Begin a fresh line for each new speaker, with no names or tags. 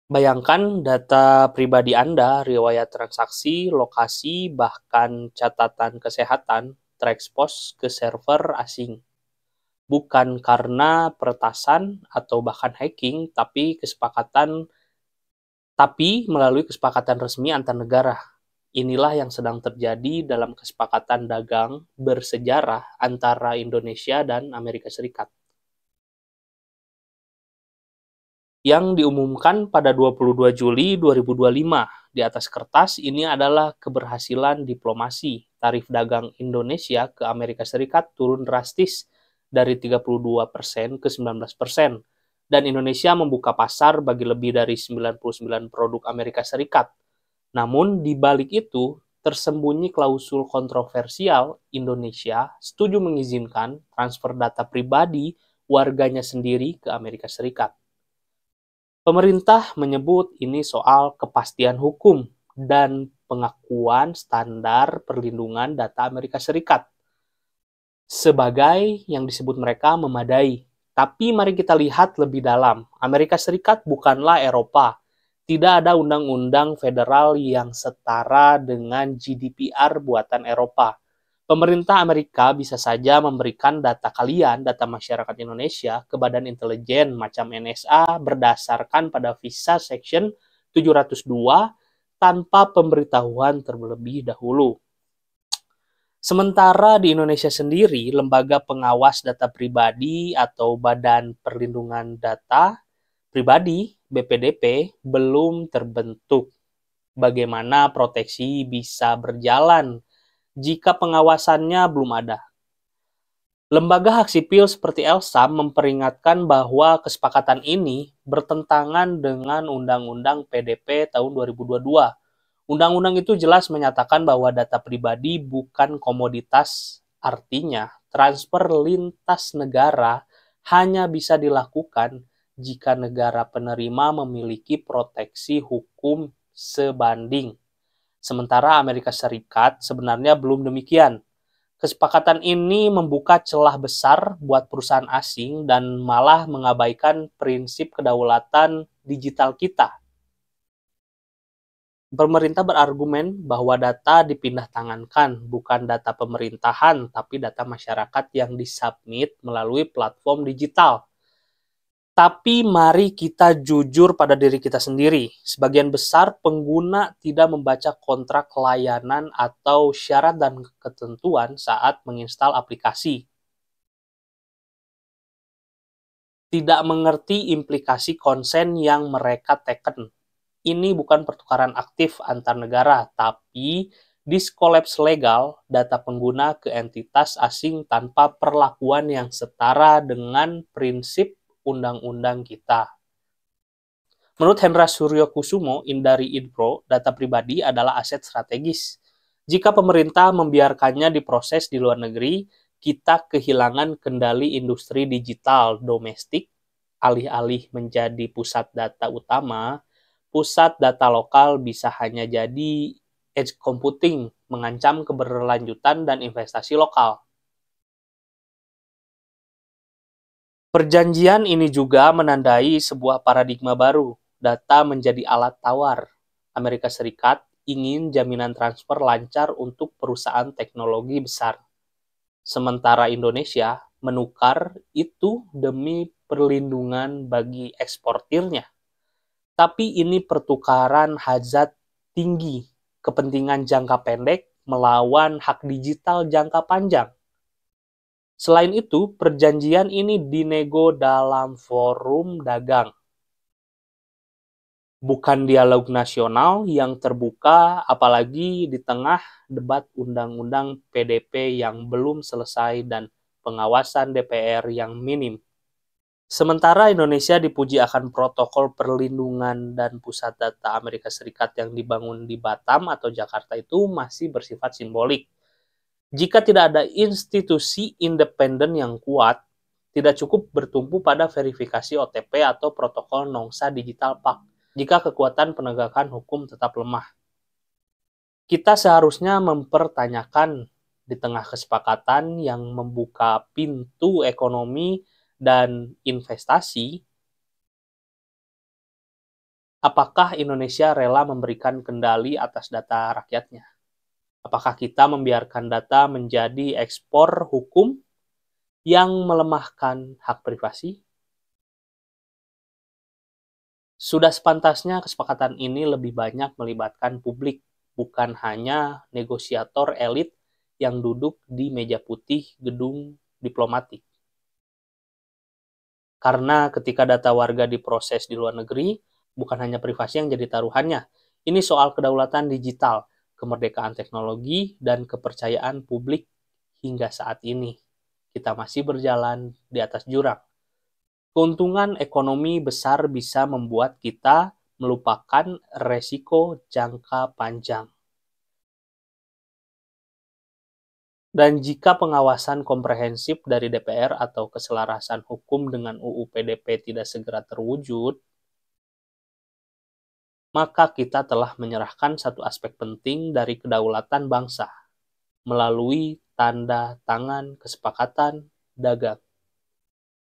Bayangkan data pribadi Anda, riwayat transaksi, lokasi, bahkan catatan kesehatan terekspos ke server asing. Bukan karena peretasan atau bahkan hacking, tapi melalui kesepakatan resmi antar negara. Inilah yang sedang terjadi dalam kesepakatan dagang bersejarah antara Indonesia dan Amerika Serikat. Yang diumumkan pada 22 Juli 2025. Di atas kertas, ini adalah keberhasilan diplomasi. Tarif dagang Indonesia ke Amerika Serikat turun drastis dari 32% ke 19%. Dan Indonesia membuka pasar bagi lebih dari 99 produk Amerika Serikat. Namun, di balik itu, tersembunyi klausul kontroversial. Indonesia setuju mengizinkan transfer data pribadi warganya sendiri ke Amerika Serikat. Pemerintah menyebut ini soal kepastian hukum dan pengakuan standar perlindungan data Amerika Serikat sebagai yang disebut mereka memadai. Tapi mari kita lihat lebih dalam. Amerika Serikat bukanlah Eropa. Tidak ada undang-undang federal yang setara dengan GDPR buatan Eropa. Pemerintah Amerika bisa saja memberikan data kalian, data masyarakat Indonesia, ke Badan Intelijen macam NSA berdasarkan pada Visa Section 702 tanpa pemberitahuan terlebih dahulu. Sementara di Indonesia sendiri, Lembaga Pengawas Data Pribadi atau Badan Perlindungan Data Pribadi (BPDP) belum terbentuk. Bagaimana proteksi bisa berjalan jika pengawasannya belum ada? Lembaga hak sipil seperti ELSAM memperingatkan bahwa kesepakatan ini bertentangan dengan Undang-Undang PDP tahun 2022. Undang-undang itu jelas menyatakan bahwa data pribadi bukan komoditas, artinya transfer lintas negara hanya bisa dilakukan jika negara penerima memiliki proteksi hukum sebanding. Sementara Amerika Serikat sebenarnya belum demikian. Kesepakatan ini membuka celah besar buat perusahaan asing dan malah mengabaikan prinsip kedaulatan digital kita. Pemerintah berargumen bahwa data dipindah tangankan, bukan data pemerintahan, tapi data masyarakat yang disubmit melalui platform digital. Tapi mari kita jujur pada diri kita sendiri. Sebagian besar pengguna tidak membaca kontrak layanan atau syarat dan ketentuan saat menginstal aplikasi. Tidak mengerti implikasi konsen yang mereka teken. Ini bukan pertukaran aktif antar negara, tapi diskolaps legal data pengguna ke entitas asing tanpa perlakuan yang setara dengan prinsip undang-undang kita. Menurut Hendra Suryokusumo, Indari Info, data pribadi adalah aset strategis. Jika pemerintah membiarkannya diproses di luar negeri, kita kehilangan kendali industri digital domestik, alih-alih menjadi pusat data utama, pusat data lokal bisa hanya jadi edge computing, mengancam keberlanjutan dan investasi lokal. Perjanjian ini juga menandai sebuah paradigma baru. Data menjadi alat tawar. Amerika Serikat ingin jaminan transfer lancar untuk perusahaan teknologi besar. Sementara Indonesia menukar itu demi perlindungan bagi eksportirnya. Tapi ini pertukaran hajat tinggi, kepentingan jangka pendek melawan hak digital jangka panjang. Selain itu, perjanjian ini dinego dalam forum dagang. Bukan dialog nasional yang terbuka, apalagi di tengah debat undang-undang PDP yang belum selesai dan pengawasan DPR yang minim. Sementara Indonesia dipuji akan protokol perlindungan dan pusat data Amerika Serikat yang dibangun di Batam atau Jakarta itu masih bersifat simbolik. Jika tidak ada institusi independen yang kuat, tidak cukup bertumpu pada verifikasi OTP atau protokol Nongsa Digital Pact jika kekuatan penegakan hukum tetap lemah. Kita seharusnya mempertanyakan di tengah kesepakatan yang membuka pintu ekonomi dan investasi, Apakah Indonesia rela memberikan kendali atas data rakyatnya? Apakah kita membiarkan data menjadi ekspor hukum yang melemahkan hak privasi? Sudah sepantasnya kesepakatan ini lebih banyak melibatkan publik, bukan hanya negosiator elit yang duduk di meja putih gedung diplomatik. Karena ketika data warga diproses di luar negeri, bukan hanya privasi yang jadi taruhannya. Ini soal kedaulatan digital, kemerdekaan teknologi, dan kepercayaan publik hingga saat ini. Kita masih berjalan di atas jurang. Keuntungan ekonomi besar bisa membuat kita melupakan resiko jangka panjang. Dan jika pengawasan komprehensif dari DPR atau keselarasan hukum dengan UU PDP tidak segera terwujud, maka kita telah menyerahkan satu aspek penting dari kedaulatan bangsa melalui tanda tangan kesepakatan dagang.